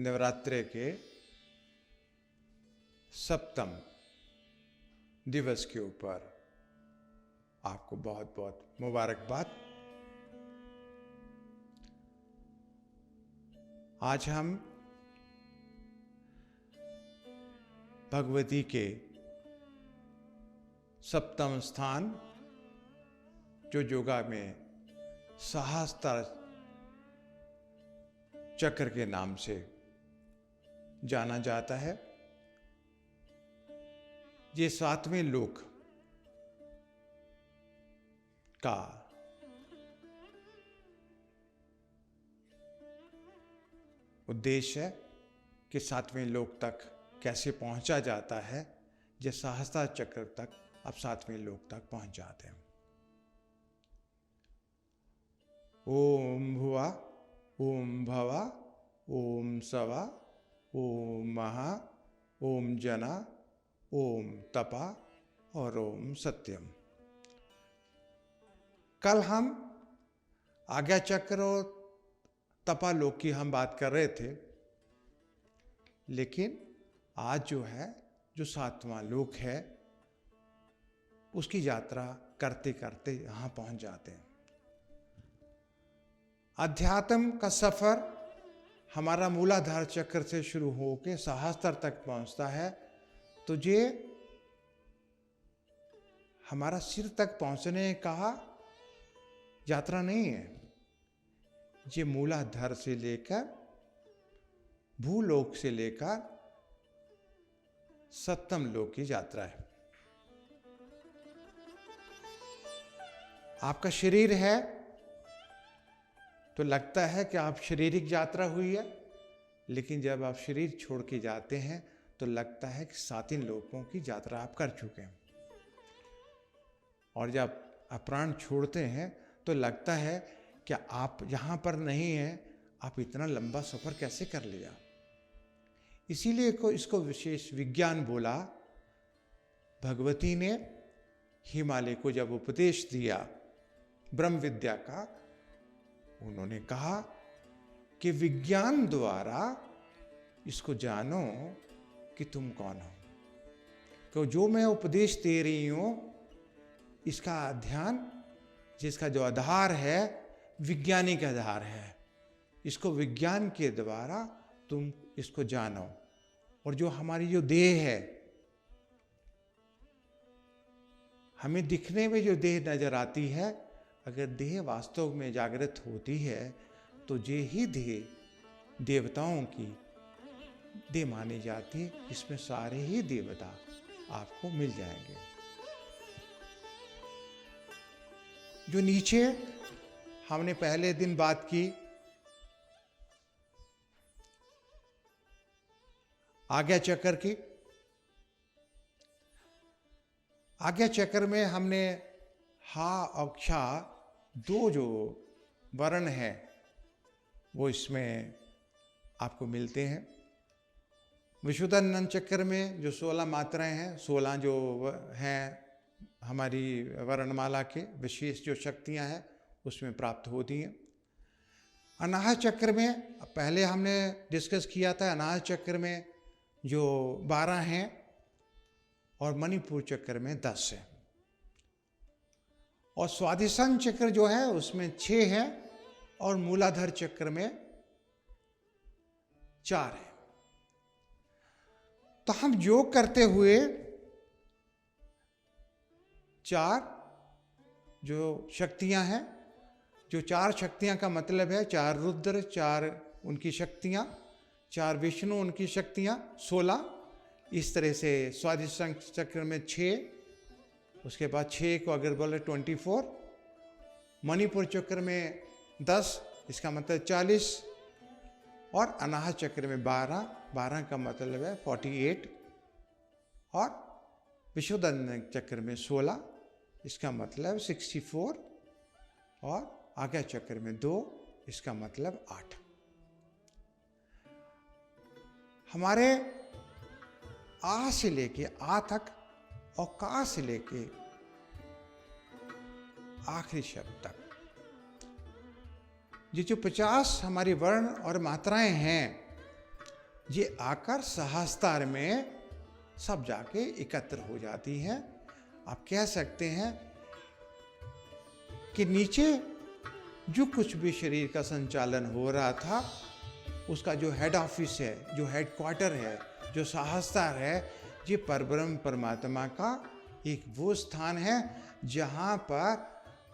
नवरात्रि के सप्तम दिवस के ऊपर आपको बहुत बहुत मुबारकबाद। आज हम भगवती के सप्तम स्थान जो योगा में सहस्त्र चक्र के नाम से जाना जाता है, ये सातवें लोक का उद्देश्य है कि सातवें लोक तक कैसे पहुंचा जाता है। जो सहस्त्र चक्र तक अब सातवें लोक तक पहुंच जाते हैं। ओम भुवा, ओम भवा, ओम सवा, ओम महा, ओम जना, ओम तपा और ओम सत्यम। कल हम आज्ञा चक्र और तपा लोक की हम बात कर रहे थे, लेकिन आज जो है जो सातवां लोक है उसकी यात्रा करते करते यहां पहुंच जाते हैं। अध्यात्म का सफर हमारा मूलाधार चक्र से शुरू होकर सहस्त्र तक पहुंचता है, तो ये हमारा सिर तक पहुंचने का यात्रा नहीं है। ये मूलाधार से लेकर भूलोक से लेकर सप्तम लोक की यात्रा है। आपका शरीर है तो लगता है कि आप शारीरिक यात्रा हुई है, लेकिन जब आप शरीर छोड़ के जाते हैं तो लगता है कि सातों लोकों की यात्रा आप कर चुके हैं। और जब आप प्राण छोड़ते हैं तो लगता है कि आप यहाँ पर नहीं हैं, आप इतना लंबा सफर कैसे कर लिया। इसीलिए इसको विशेष विज्ञान बोला। भगवती ने हिमालय को जब उपदेश दिया ब्रह्म विद्या का, उन्होंने कहा कि विज्ञान द्वारा इसको जानो कि तुम कौन हो। तो जो मैं उपदेश दे रही हूं इसका ध्यान, जिसका जो आधार है वैज्ञानिक आधार है, इसको विज्ञान के द्वारा तुम इसको जानो। और जो हमारी जो देह है, हमें दिखने में जो देह नजर आती है, अगर देह वास्तव में जागृत होती है तो ये ही देह देवताओं की देह मानी जाती है। इसमें सारे ही देवता आपको मिल जाएंगे। जो नीचे हमने पहले दिन बात की आज्ञा चक्र की, आज्ञा चक्र में हमने हा औरक्षा दो जो वर्ण है वो इसमें आपको मिलते हैं। विशुद्धानंद चक्र में जो 16 मात्राएं हैं, 16 जो हैं हमारी वर्णमाला के विशेष जो शक्तियां हैं उसमें प्राप्त होती हैं। अनाहत चक्र में पहले हमने डिस्कस किया था, अनाहत चक्र में जो 12 हैं और मणिपुर चक्र में 10 है। और स्वादिष्ठान चक्र जो है उसमें 6 है और मूलाधार चक्र में 4 है। तो हम योग करते हुए 4 जो शक्तियां हैं, जो 4 शक्तियां का मतलब है 4 रुद्र, 4 उनकी शक्तियां, 4 विष्णु उनकी शक्तियां, 16। इस तरह से स्वादिष्ठान चक्र में 6, उसके बाद 6 को अगर बोले 24, मणिपुर चक्र में 10, इसका मतलब 40, और अनाहत चक्र में 12 का मतलब है 48, और विशुद्धानंद चक्र में 16, इसका मतलब 64, और आज्ञा चक्र में 2, इसका मतलब 8। हमारे आ से लेके आ तक और का से लेके आखिरी शब्द तक ये जो 50 हमारी वर्ण और मात्राएं हैं, ये आकर सहस्त्र में सब जाके एकत्र हो जाती हैं। आप कह सकते हैं कि नीचे जो कुछ भी शरीर का संचालन हो रहा था, उसका जो हेड ऑफिस है, जो हेड क्वार्टर है, जो सहस्त्र है, ये परब्रह्म परमात्मा का एक वो स्थान है जहाँ पर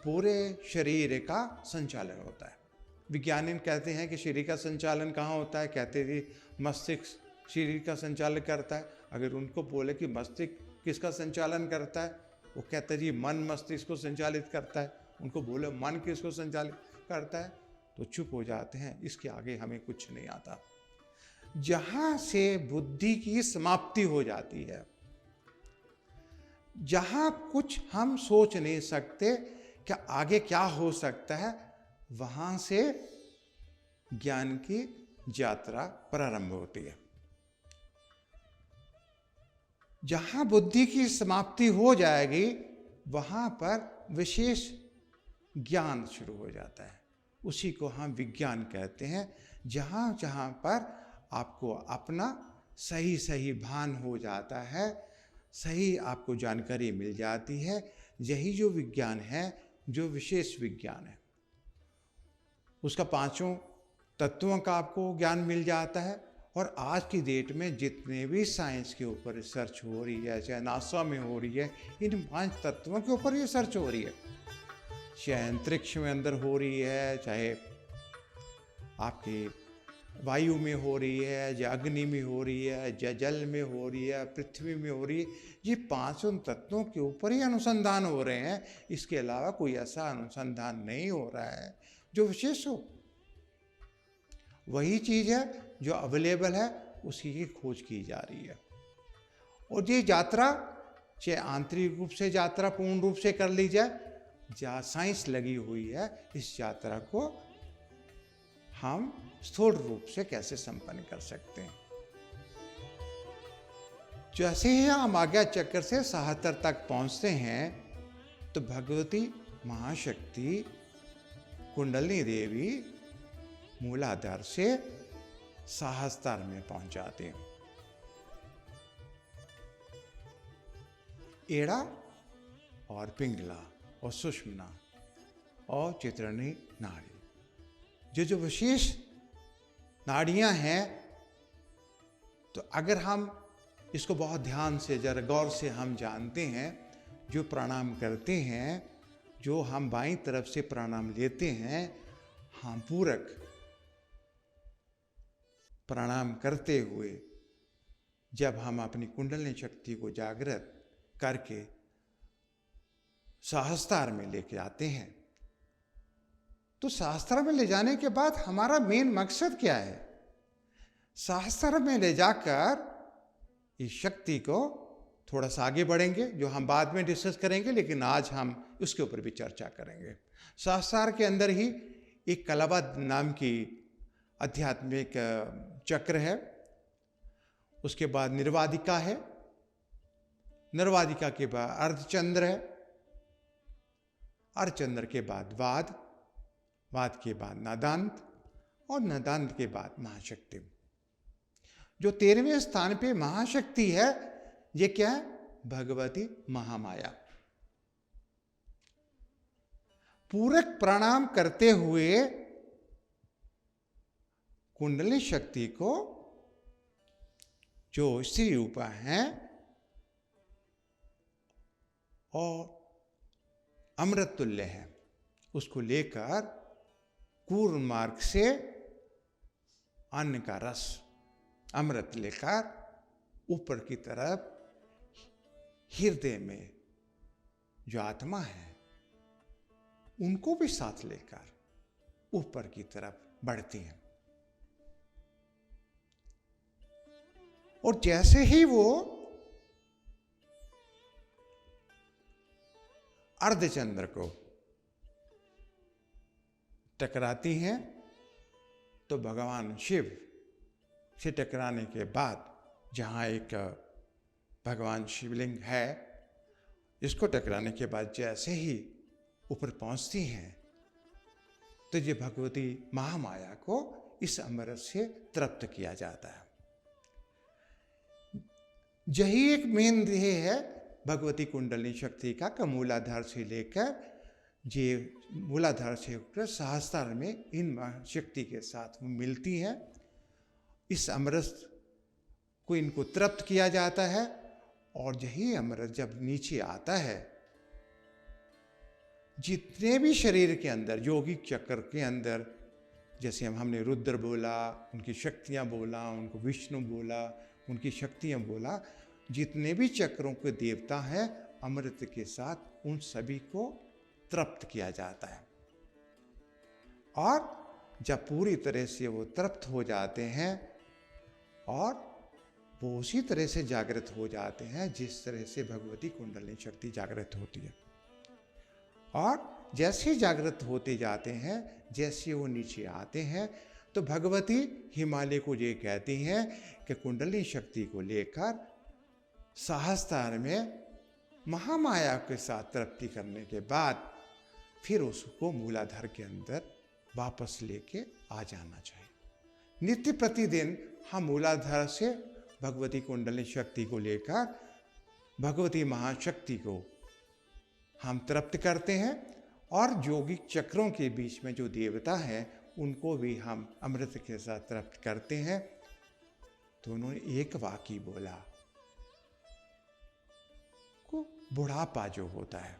पूरे शरीर का संचालन होता है। विज्ञानी कहते हैं कि शरीर का संचालन कहाँ होता है, कहते थे मस्तिष्क शरीर का संचालन करता है। अगर उनको बोले कि मस्तिष्क किसका संचालन करता है, वो कहते हैं जी मन मस्तिष्क को संचालित करता है। उनको बोले मन किसको संचालित करता है, तो चुप हो जाते हैं। इसके आगे हमें कुछ नहीं आता। जहाँ से बुद्धि की समाप्ति हो जाती है, जहाँ कुछ हम सोच नहीं सकते क्या आगे क्या हो सकता है, वहाँ से ज्ञान की यात्रा प्रारंभ होती है। जहाँ बुद्धि की समाप्ति हो जाएगी, वहाँ पर विशेष ज्ञान शुरू हो जाता है। उसी को हम विज्ञान कहते हैं। जहाँ जहाँ पर आपको अपना सही सही भान हो जाता है, सही आपको जानकारी मिल जाती है, यही जो विज्ञान है, जो विशेष विज्ञान है। उसका पांचों तत्वों का आपको ज्ञान मिल जाता है। और आज की डेट में जितने भी साइंस के ऊपर रिसर्च हो रही है, चाहे नासा में हो रही है, इन 5 तत्वों के ऊपर रिसर्च हो रही है। चाहे अंतरिक्ष में अंदर हो रही है, चाहे आपकी वायु में हो रही है, या अग्नि में हो रही है, या जल में हो रही है, पृथ्वी में हो रही है। ये 5 तत्वों के ऊपर ही अनुसंधान हो रहे हैं। इसके अलावा कोई ऐसा अनुसंधान नहीं हो रहा है जो विशेष हो। वही चीज़ है जो अवेलेबल है, उसी की खोज की जा रही है। और ये यात्रा चाहे आंतरिक रूप से यात्रा पूर्ण रूप से कर ली जाए, जहाँ साइंस लगी हुई है, इस यात्रा को हम स्थूल रूप से कैसे संपन्न कर सकते हैं। जैसे ही हम आज्ञा चक्र से सहस्त्र तक पहुंचते हैं, तो भगवती महाशक्ति कुंडलिनी देवी मूलाधार से सहस्त्र में पहुंच जाते हैं। एड़ा और पिंगला और सुषुम्ना और चित्रणी नाड़ी, जो विशेष नाड़ियां हैं, तो अगर हम इसको बहुत ध्यान से जरा गौर से हम जानते हैं, जो प्राणायाम करते हैं, जो हम बाईं तरफ से प्राणायाम लेते हैं, हम पूरक प्राणायाम करते हुए जब हम अपनी कुंडलिनी शक्ति को जागृत करके सहस्त्र में लेके आते हैं, तो सहस्त्र में ले जाने के बाद हमारा मेन मकसद क्या है? सहस्त्र में ले जाकर इस शक्ति को थोड़ा सा आगे बढ़ेंगे, जो हम बाद में डिस्कस करेंगे, लेकिन आज हम उसके ऊपर भी चर्चा करेंगे। सहस्त्र के अंदर ही एक कलवा नाम की आध्यात्मिक चक्र है, उसके बाद निर्वादिका है, निर्वादिका के बाद अर्धचंद्र है, अर्धचंद्र के बाद वाद, वाद के बाद नादांत, और नादांत के बाद महाशक्ति। जो 13वें स्थान पे महाशक्ति है, ये क्या है? भगवती महामाया। पूरक प्राणायाम करते हुए कुंडलिनी शक्ति को, जो स्त्री रूपा है और अमृत तुल्य है, उसको लेकर कूर्म मार्ग से अन्न का रस, अमृत लेकर ऊपर की तरफ हृदय में जो आत्मा है, उनको भी साथ लेकर ऊपर की तरफ बढ़ती हैं। और जैसे ही वो अर्धचंद्र को टकराती हैं, तो भगवान शिव से टकराने के बाद, जहाँ एक भगवान शिवलिंग है, इसको टकराने के बाद जैसे ही ऊपर पहुँचती हैं, तो ये भगवती महामाया को इस अमृत से तृप्त किया जाता है। यही एक मेन ध्येय है भगवती कुंडलिनी शक्ति का मूलाधार से लेकर ये मूलाधार से होकर सहस्त्रार में इन शक्ति के साथ वो मिलती हैं। इस अमृत को इनको तृप्त किया जाता है और यही अमृत जब नीचे आता है, जितने भी शरीर के अंदर यौगिक चक्र के अंदर, जैसे हमने रुद्र बोला, उनकी शक्तियां बोला, उनको विष्णु बोला, उनकी शक्तियां बोला, जितने भी चक्रों के देवता हैं अमृत के साथ उन सभी को तृप्त किया जाता है। और जब पूरी तरह से वो तृप्त हो जाते हैं और वो उसी तरह से जागृत हो जाते हैं जिस तरह से भगवती कुंडलिनी शक्ति जागृत होती है। और जैसे जागृत होते जाते हैं, जैसे वो नीचे आते हैं, तो भगवती हिमालय को ये कहती हैं कि कुंडलिनी शक्ति को लेकर सहस्त्रार में महामाया के साथ तृप्ति करने के बाद फिर उसको मूलाधार के अंदर वापस लेके आ जाना चाहिए। नित्य प्रतिदिन हम मूलाधार से भगवती कुंडलिनी शक्ति को लेकर भगवती महाशक्ति को हम तृप्त करते हैं और यौगिक चक्रों के बीच में जो देवता है उनको भी हम अमृत के साथ तृप्त करते हैं। तो उन्होंने एक वाक्य बोला को बुढ़ापा जो होता है,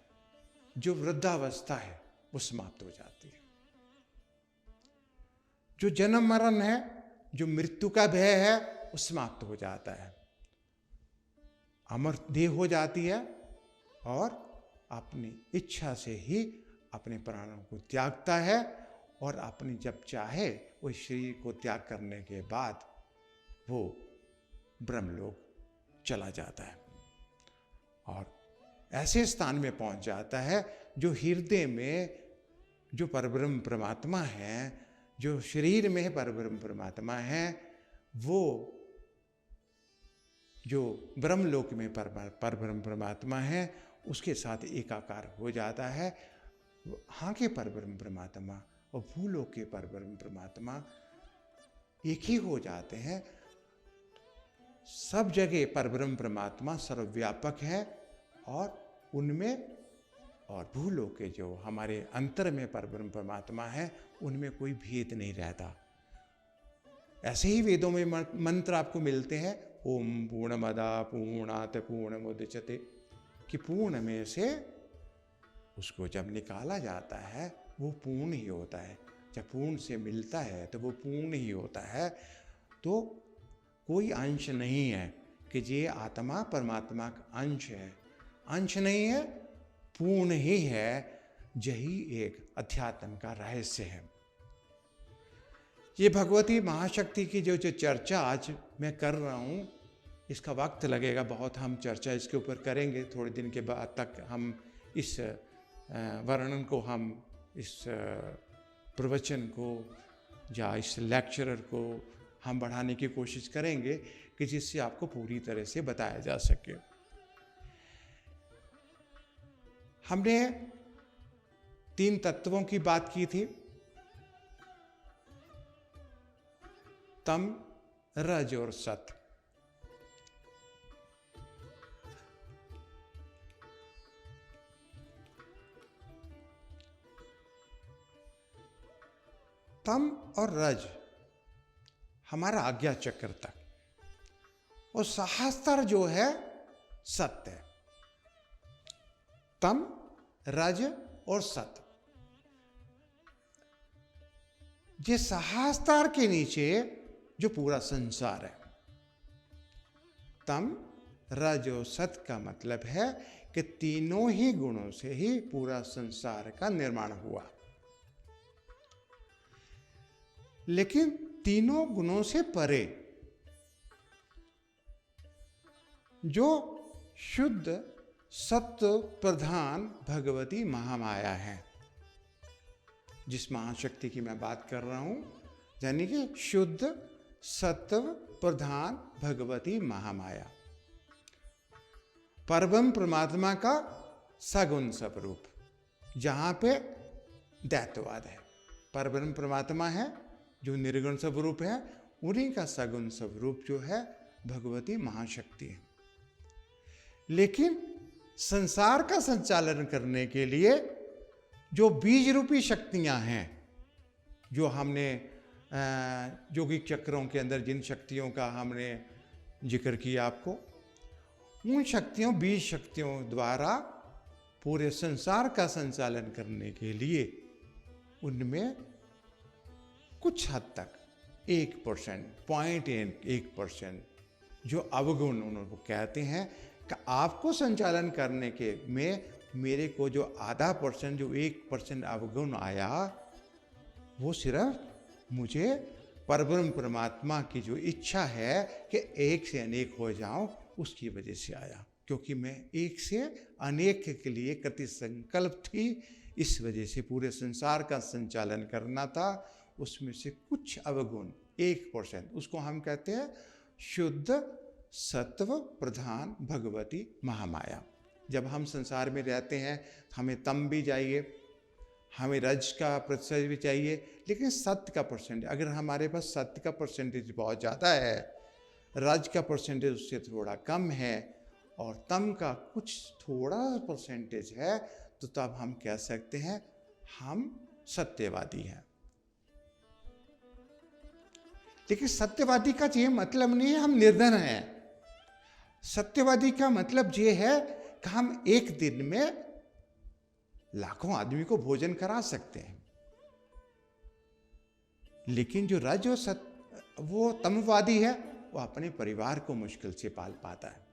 जो वृद्धावस्था है, वो समाप्त हो जाती है। जो जन्म मरण है, जो मृत्यु का भय है, वो समाप्त हो जाता है। अमर देह हो जाती है और अपनी इच्छा से ही अपने प्राणों को त्यागता है और अपनी जब चाहे वो शरीर को त्याग करने के बाद वो ब्रह्मलोक चला जाता है और ऐसे स्थान में पहुंच जाता है जो हृदय में जो परब्रह्म परमात्मा है, जो शरीर में परब्रह्म परमात्मा है, वो जो ब्रह्मलोक में परब्रह्म परमात्मा है उसके साथ एकाकार हो जाता है। हाँ के परब्रह्म परमात्मा और भूलोक के परब्रह्म परमात्मा एक ही हो जाते हैं। सब जगह परब्रह्म परमात्मा सर्वव्यापक है और उनमें और भूलोक के जो हमारे अंतर में परब्रह्म परमात्मा है उनमें कोई भेद नहीं रहता। ऐसे ही वेदों में मंत्र आपको मिलते हैं, ओम पूर्णमदा पूर्णात पूर्णमुदच्यते, कि पूर्ण में से उसको जब निकाला जाता है वो पूर्ण ही होता है। जब पूर्ण से मिलता है तो वो पूर्ण ही होता है। तो कोई अंश नहीं है कि ये आत्मा परमात्मा का अंश है, अंश नहीं है, पूर्ण ही है। यही एक अध्यात्म का रहस्य है। ये भगवती महाशक्ति की जो चर्चा आज मैं कर रहा हूँ, इसका वक्त लगेगा बहुत, हम चर्चा इसके ऊपर करेंगे। थोड़े दिन के बाद तक हम इस वर्णन को, हम इस प्रवचन को या इस लेक्चरर को हम बढ़ाने की कोशिश करेंगे कि जिससे आपको पूरी तरह से बताया जा सके। हमने 3 तत्वों की बात की थी, तम, रज और सत। तम और रज हमारा आज्ञा चक्र तक, और सहस्त्र जो है सत्य है। तम, रज और सत, ये सहस्त्र के नीचे जो पूरा संसार है। तम, रज और सत का मतलब है कि तीनों ही गुणों से ही पूरा संसार का निर्माण हुआ। लेकिन तीनों गुणों से परे जो शुद्ध सत्व प्रधान भगवती महामाया है, जिस महाशक्ति की मैं बात कर रहा हूं, यानी कि शुद्ध सत्व प्रधान भगवती महामाया, परब्रह्म परमात्मा का सगुण स्वरूप, जहां पे दैत्यवाद है। परब्रह्म परमात्मा है जो निर्गुण स्वरूप है, उन्हीं का सगुण स्वरूप जो है भगवती महाशक्ति है। लेकिन संसार का संचालन करने के लिए जो बीज रूपी शक्तियां हैं, जो हमने योगिक चक्रों के अंदर जिन शक्तियों का हमने जिक्र किया आपको, उन शक्तियों, बीज शक्तियों द्वारा पूरे संसार का संचालन करने के लिए उनमें कुछ हद तक 1%, 0.1% जो अवगुण उनको कहते हैं कि आपको संचालन करने के में मेरे को जो आधा %, जो 1% अवगुण आया, वो सिर्फ मुझे परब्रह्म परमात्मा की जो इच्छा है कि एक से अनेक हो जाऊं, उसकी वजह से आया। क्योंकि मैं एक से अनेक के लिए कृति संकल्प थी, इस वजह से पूरे संसार का संचालन करना था। उसमें से कुछ अवगुण 1%, उसको हम कहते हैं शुद्ध सत्व प्रधान भगवती महामाया। जब हम संसार में रहते हैं हमें तम भी चाहिए, हमें रज का प्रतिशत भी चाहिए, लेकिन सत्य का परसेंटेज, अगर हमारे पास सत्य का परसेंटेज बहुत ज़्यादा है, रज का परसेंटेज उससे थोड़ा कम है और तम का कुछ थोड़ा परसेंटेज है, तो तब हम कह सकते हैं हम सत्यवादी हैं। लेकिन सत्यवादी का ये मतलब नहीं है हम निर्धन हैं। सत्यवादी का मतलब ये है कि हम एक दिन में लाखों आदमी को भोजन करा सकते हैं। लेकिन जो रज वो तमवादी है, वो अपने परिवार को मुश्किल से पाल पाता है।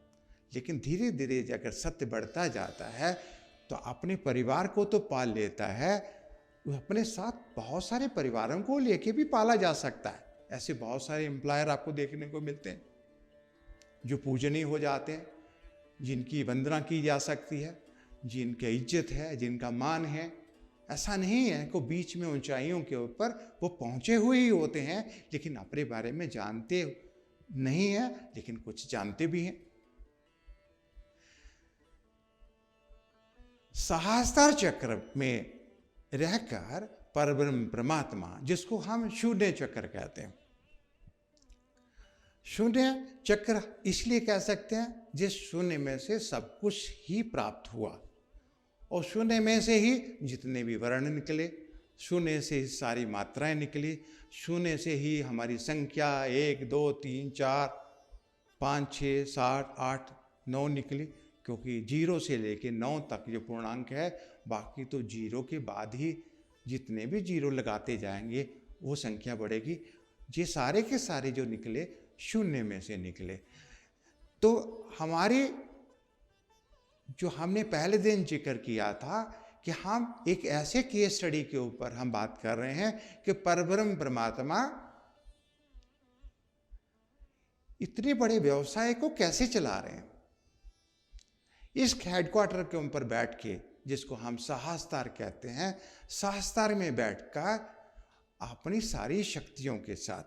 लेकिन धीरे धीरे अगर सत्य बढ़ता जाता है तो अपने परिवार को तो पाल लेता है, वो अपने साथ बहुत सारे परिवारों को लेके भी पाला जा सकता है। ऐसे बहुत सारे एम्प्लॉयर आपको देखने को मिलते हैं जो पूजनीय हो जाते हैं, जिनकी वंदना की जा सकती है, जिनकी इज्जत है, जिनका मान है। ऐसा नहीं है कि बीच में ऊंचाइयों के ऊपर वो पहुंचे हुए ही होते हैं, लेकिन अपने बारे में जानते नहीं है, लेकिन कुछ जानते भी हैं। सहस्त्र चक्र में रहकर परब्रह्म परमात्मा, जिसको हम शून्य चक्र कहते हैं, शून्य चक्र इसलिए कह सकते हैं जिस शून्य में से सब कुछ ही प्राप्त हुआ, और शून्य में से ही जितने भी वर्ण निकले, शून्य से ही सारी मात्राएं निकली, शून्य से ही हमारी संख्या 1, 2, 3, 4, 5, 6, 7, 8, 9 निकली। क्योंकि 0 से लेके 9 तक जो पूर्णांक है, बाकी तो 0 के बाद ही जितने भी 0 लगाते जाएंगे वो संख्या बढ़ेगी। ये सारे के सारे जो निकले शून्य में से निकले। तो हमारे जो हमने पहले दिन जिक्र किया था कि हम एक ऐसे केस स्टडी के ऊपर हम बात कर रहे हैं कि परब्रह्म परमात्मा इतने बड़े व्यवसाय को कैसे चला रहे हैं। इस हेडक्वार्टर के ऊपर बैठ के, जिसको हम सहस्त्र कहते हैं, सहस्त्र में बैठकर अपनी सारी शक्तियों के साथ,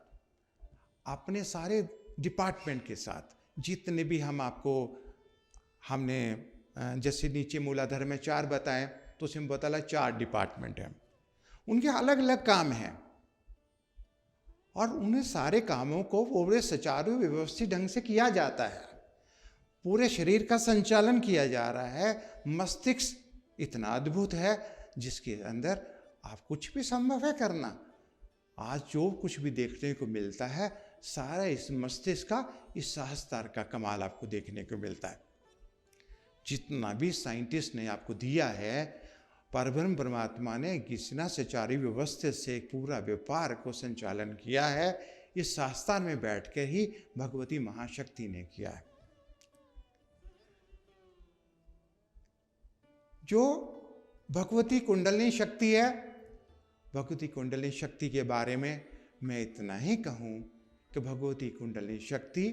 अपने सारे डिपार्टमेंट के साथ, जितने भी हमने जैसे नीचे मूलाधार में 4 बताएं, तो उसमें बताया 4 डिपार्टमेंट हैं, उनके अलग अलग काम हैं, और उन्हें सारे कामों को पूरे सुचारू व्यवस्थित ढंग से किया जाता है। पूरे शरीर का संचालन किया जा रहा है। मस्तिष्क इतना अद्भुत है जिसके अंदर आप कुछ भी संभव है करना। आज जो कुछ भी देखने को मिलता है, सारा इस मस्तिष्क का, इस सहस्त्र का कमाल आपको देखने को मिलता है। जितना भी साइंटिस्ट ने आपको दिया है, परब्रह्म परमात्मा ने किसना सुचारू व्यवस्थित से पूरा व्यापार को संचालन किया है, इस सहस्त्र में बैठकर ही भगवती महाशक्ति ने किया है। जो भगवती कुंडलिनी शक्ति है, भगवती कुंडलिनी शक्ति के बारे में मैं इतना ही कहूँ कि भगवती कुंडलिनी शक्ति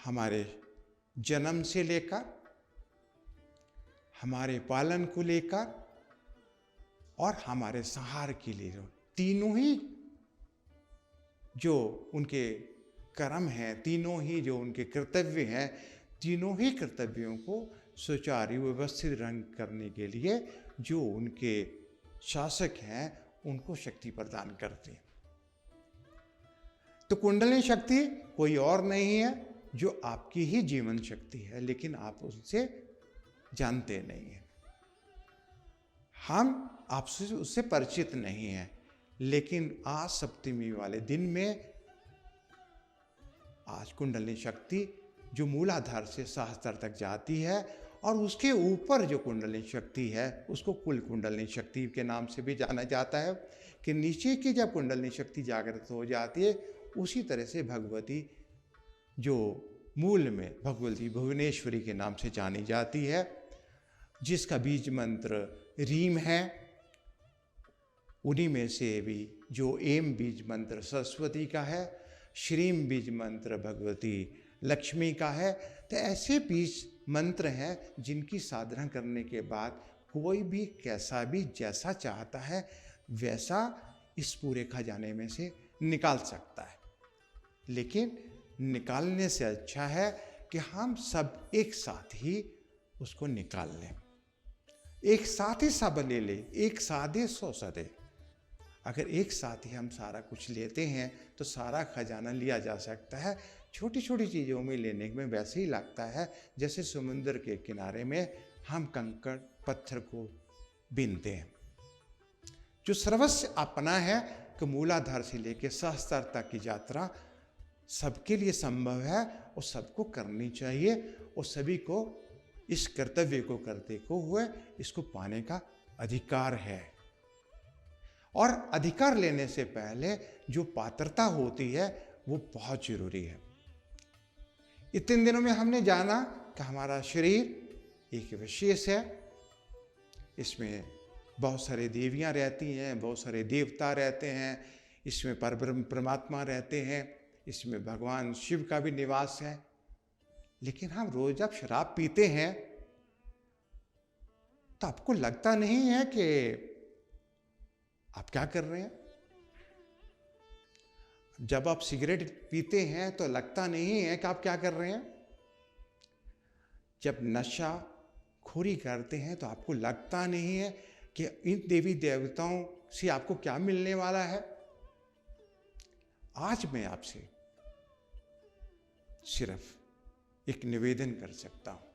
हमारे जन्म से लेकर, हमारे पालन को लेकर और हमारे संहार के लिए, तीनों ही जो उनके कर्म हैं, तीनों ही जो उनके कर्तव्य हैं, तीनों ही कर्तव्यों को सुचारू व्यवस्थित रंग करने के लिए जो उनके शासक हैं उनको शक्ति प्रदान करते हैं। तो कुंडलिनी शक्ति कोई और नहीं है, जो आपकी ही जीवन शक्ति है, लेकिन आप उससे जानते नहीं हैं। हम आपसे उससे परिचित नहीं हैं, लेकिन आज सप्तमी वाले दिन में आज कुंडलिनी शक्ति जो मूलाधार से सहस्त्र तक जाती है, और उसके ऊपर जो कुंडलिनी शक्ति है उसको कुल कुंडलिनी शक्ति के नाम से भी जाना जाता है, कि नीचे की जब कुंडलिनी शक्ति जागृत हो जाती है, उसी तरह से भगवती जो मूल में भगवती भुवनेश्वरी के नाम से जानी जाती है, जिसका बीज मंत्र रीम है। उन्हीं में से भी जो एम बीज मंत्र सरस्वती का है, श्रीम बीज मंत्र भगवती लक्ष्मी का है। तो ऐसे बीज मंत्र हैं जिनकी साधना करने के बाद कोई भी कैसा भी जैसा चाहता है वैसा इस पूरे खजाने में से निकाल सकता है। लेकिन निकालने से अच्छा है कि हम सब एक साथ ही उसको निकाल लें, एक साथ ही सब ले लें, एक साथ ही 100 सदे। अगर एक साथ ही हम सारा कुछ लेते हैं तो सारा खजाना लिया जा सकता है। छोटी छोटी चीज़ों में लेने में वैसे ही लगता है जैसे समुद्र के किनारे में हम कंकड़ पत्थर को बीनते हैं। जो सर्वस्व अपना है कि मूलाधार से लेकर सहस्त्र तक की यात्रा सबके लिए संभव है और सबको करनी चाहिए, और सभी को इस कर्तव्य को करते को हुए इसको पाने का अधिकार है। और अधिकार लेने से पहले जो पात्रता होती है वो बहुत जरूरी है। इतने दिनों में हमने जाना कि हमारा शरीर एक विशेष है, इसमें बहुत सारे देवियां रहती हैं, बहुत सारे देवता रहते हैं, इसमें परब्रह्म परमात्मा रहते हैं, इसमें भगवान शिव का भी निवास है। लेकिन हम रोज जब शराब पीते हैं तो आपको लगता नहीं है कि आप क्या कर रहे हैं। जब आप सिगरेट पीते हैं तो लगता नहीं है कि आप क्या कर रहे हैं। जब नशा खोरी करते हैं तो आपको लगता नहीं है कि इन देवी देवताओं से आपको क्या मिलने वाला है। आज मैं आपसे सिर्फ एक निवेदन कर सकता हूं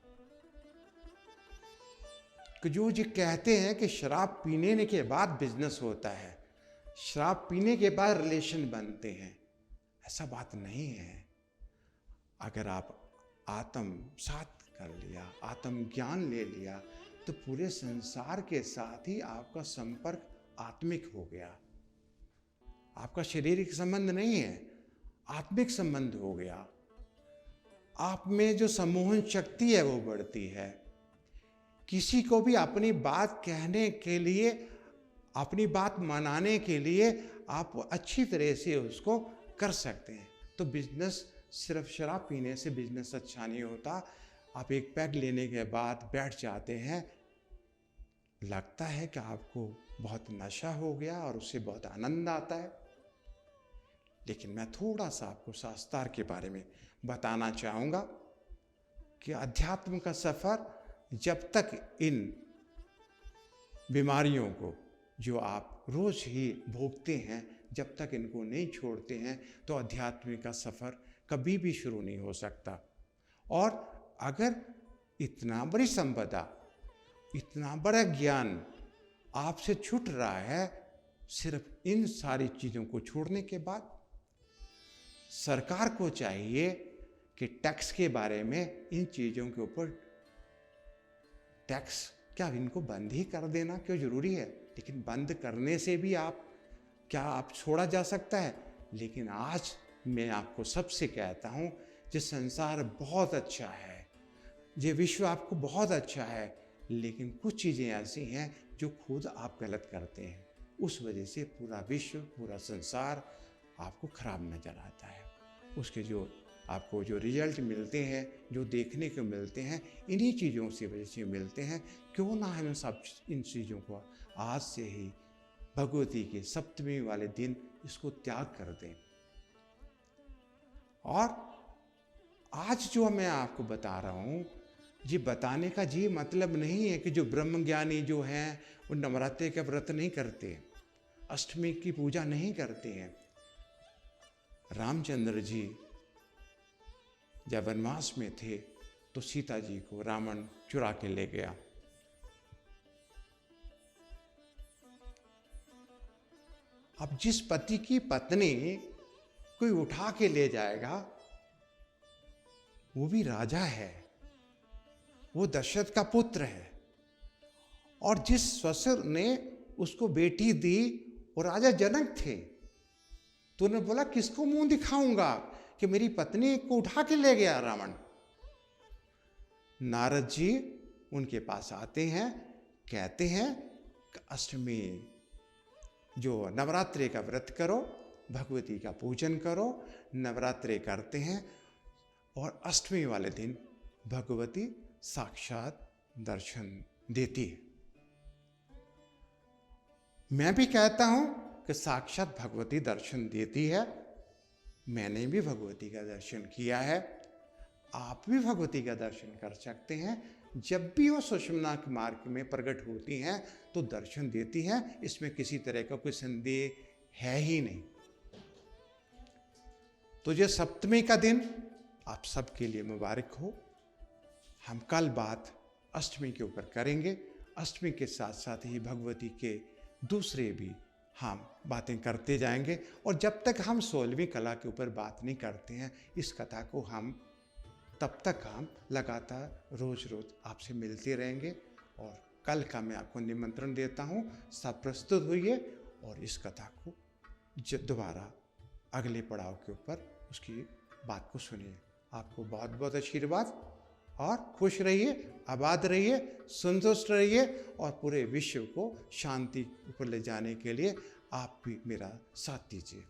कि जो कहते हैं कि शराब पीने के बाद बिजनेस होता है, शराब पीने के बाद रिलेशन बनते हैं, ऐसा बात नहीं है। अगर आप आत्मसात कर लिया, आत्म ज्ञान ले लिया, तो पूरे संसार के साथ ही आपका संपर्क आत्मिक हो गया। आपका शारीरिक संबंध नहीं है, आत्मिक संबंध हो गया। आप में जो सम्मोहन शक्ति है वो बढ़ती है। किसी को भी अपनी बात कहने के लिए, अपनी बात मनाने के लिए आप अच्छी तरह से उसको कर सकते हैं। तो बिजनेस सिर्फ शराब पीने से बिजनेस अच्छा नहीं होता। आप एक पैग लेने के बाद बैठ जाते हैं, लगता है कि आपको बहुत नशा हो गया और उससे बहुत आनंद आता है। लेकिन मैं थोड़ा सा आपको शास्त्र के बारे में बताना चाहूँगा कि अध्यात्म का सफ़र जब तक इन बीमारियों को जो आप रोज ही भोगते हैं, जब तक इनको नहीं छोड़ते हैं तो अध्यात्म का सफ़र कभी भी शुरू नहीं हो सकता। और अगर इतना बड़ी संपदा, इतना बड़ा ज्ञान आपसे छूट रहा है सिर्फ इन सारी चीज़ों को छोड़ने के बाद, सरकार को चाहिए कि टैक्स के बारे में इन चीज़ों के ऊपर टैक्स क्या इनको बंद ही कर देना क्यों जरूरी है। लेकिन बंद करने से भी आप छोड़ा जा सकता है। लेकिन आज मैं आपको सबसे कहता हूँ, ये संसार बहुत अच्छा है, ये विश्व आपको बहुत अच्छा है, लेकिन कुछ चीज़ें ऐसी हैं जो खुद आप गलत करते हैं, उस वजह से पूरा विश्व, पूरा संसार आपको खराब नजर आता है। उसके जो आपको जो रिजल्ट मिलते हैं, जो देखने को मिलते हैं, इन्हीं चीज़ों से वजह से मिलते हैं। क्यों ना हम सब इन चीज़ों को आज से ही भगवती के सप्तमी वाले दिन इसको त्याग कर दें। और आज जो मैं आपको बता रहा हूँ, ये बताने का ये मतलब नहीं है कि जो ब्रह्मज्ञानी जो हैं वो नवरात्रि का व्रत नहीं करते, अष्टमी की पूजा नहीं करते हैं। रामचंद्र जी जब वनवास में थे तो सीता जी को रावण चुरा के ले गया। अब जिस पति की पत्नी कोई उठा के ले जाएगा, वो भी राजा है, वो दशरथ का पुत्र है, और जिस ससुर ने उसको बेटी दी वो राजा जनक थे। तो उन्होंने बोला किसको मुंह दिखाऊंगा कि मेरी पत्नी को उठा के ले गया रावण। नारद जी उनके पास आते हैं, कहते हैं कि अष्टमी जो नवरात्रि का व्रत करो, भगवती का पूजन करो, नवरात्रि करते हैं, और अष्टमी वाले दिन भगवती साक्षात दर्शन देती है। मैं भी कहता हूं कि साक्षात भगवती दर्शन देती है। मैंने भी भगवती का दर्शन किया है, आप भी भगवती का दर्शन कर सकते हैं। जब भी वो सुषुम्ना के मार्ग में प्रकट होती हैं तो दर्शन देती हैं, इसमें किसी तरह का कोई संदेह है ही नहीं। तो ये सप्तमी का दिन आप सबके लिए मुबारक हो। हम कल बात अष्टमी के ऊपर करेंगे। अष्टमी के साथ साथ ही भगवती के दूसरे भी हम बातें करते जाएंगे, और जब तक हम 16वीं कला के ऊपर बात नहीं करते हैं इस कथा को हम तब तक हम लगातार रोज रोज आपसे मिलते रहेंगे। और कल का मैं आपको निमंत्रण देता हूँ, सब प्रस्तुत होइए और इस कथा को दोबारा अगले पड़ाव के ऊपर उसकी बात को सुनिए। आपको बहुत बहुत आशीर्वाद, और खुश रहिए, आबाद रहिए, संतुष्ट रहिए, और पूरे विश्व को शांति ऊपर ले जाने के लिए आप भी मेरा साथ दीजिए।